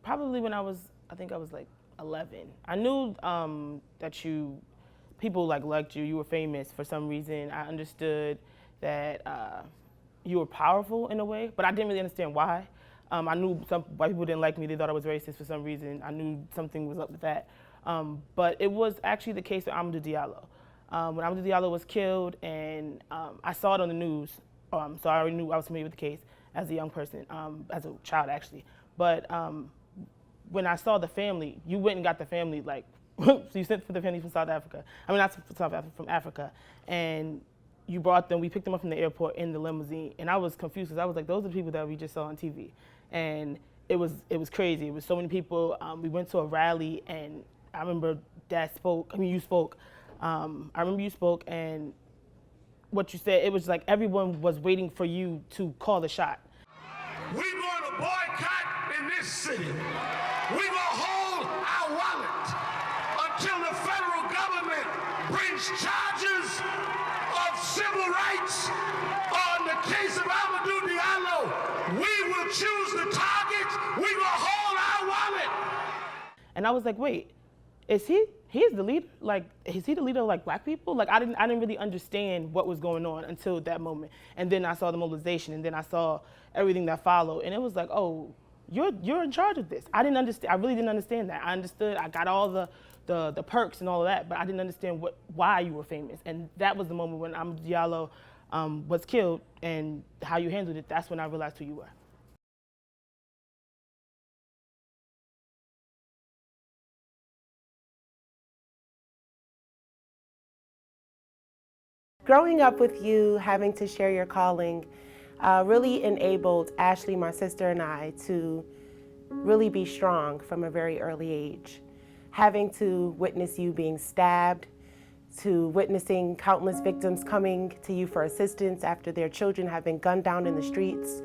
Probably when I think I was like 11. I knew that people liked you. You were famous for some reason. I understood that you were powerful in a way, but I didn't really understand why. I knew some white people didn't like me. They thought I was racist for some reason. I knew something was up with that. But it was actually the case with Amadou Diallo. When Amadou Diallo was killed, and I saw it on the news, so I already knew I was familiar with the case as a young person, as a child actually. But when I saw the family, you went and got the family, like, so you sent for the family from South Africa. I mean, not from South Africa, from Africa. And you brought them, we picked them up from the airport in the limousine. And I was confused because I was like, those are the people that we just saw on TV. And it was crazy. It was so many people. We went to a rally, and I remember you spoke. I remember you spoke, and what you said, it was like everyone was waiting for you to call the shot. We're going to boycott in this city. We're going to hold our wallet until the federal government brings charges of civil rights on the case of Amadou Diallo. We will choose the targets. We're going to hold our wallet. And I was like, wait, he's the leader? Like, is he the leader of like black people? Like, I didn't really understand what was going on until that moment. And then I saw the mobilization, and then I saw everything that followed. And it was like, oh, you're in charge of this. I really didn't understand that. I understood, I got all the perks and all of that, but I didn't understand why you were famous. And that was the moment when Amadou Diallo was killed, and how you handled it. That's when I realized who you were. Growing up with you, having to share your calling, really enabled Ashley, my sister, and I to really be strong from a very early age. Having to witness you being stabbed, to witnessing countless victims coming to you for assistance after their children have been gunned down in the streets,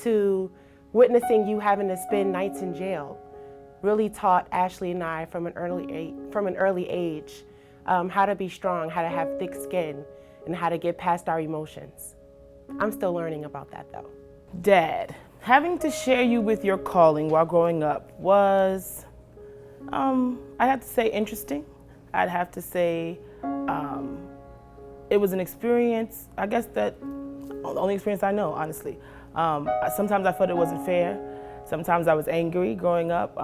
to witnessing you having to spend nights in jail, really taught Ashley and I from an early age how to be strong, how to have thick skin, and how to get past our emotions. I'm still learning about that though. Dad, having to share you with your calling while growing up was, I'd have to say interesting. I'd have to say it was an experience, I guess that, the only experience I know, honestly. Sometimes I felt it wasn't fair. Sometimes I was angry growing up.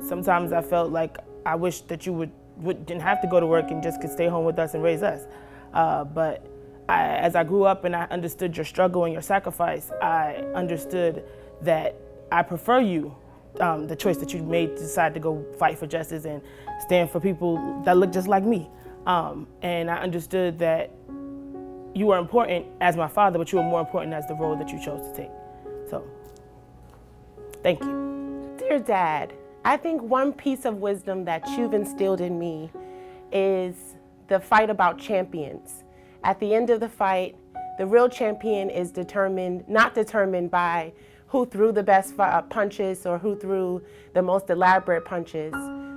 Sometimes I felt like I wish that you didn't have to go to work and just could stay home with us and raise us. But as I grew up and I understood your struggle and your sacrifice, I understood that I prefer you, the choice that you made to decide to go fight for justice and stand for people that look just like me. And I understood that you were important as my father, but you were more important as the role that you chose to take. So, thank you. Dear Dad, I think one piece of wisdom that you've instilled in me is the fight about champions. At the end of the fight, the real champion is not determined by who threw the best punches or who threw the most elaborate punches,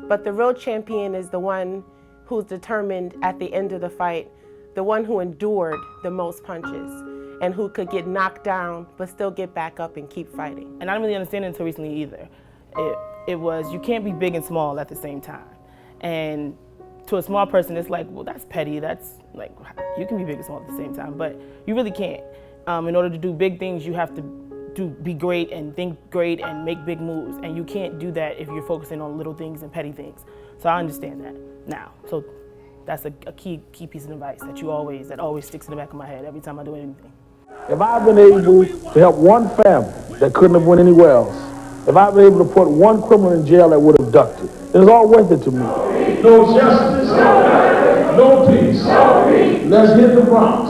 but the real champion is the one who's determined at the end of the fight, the one who endured the most punches and who could get knocked down but still get back up and keep fighting. And I didn't really understand it until recently either. It was, you can't be big and small at the same time. And to a small person, it's like, well, that's petty. That's like, you can be big and small at the same time, but you really can't. In order to do big things, you have to be great and think great and make big moves. And you can't do that if you're focusing on little things and petty things. So I understand that now. So that's a key piece of advice that always sticks in the back of my head every time I do anything. If I've been able to help one family that couldn't have went anywhere else, if I've been able to put one criminal in jail that would have ducked it, it's all worth it to me. No justice, no peace. Let's hit the Bronx.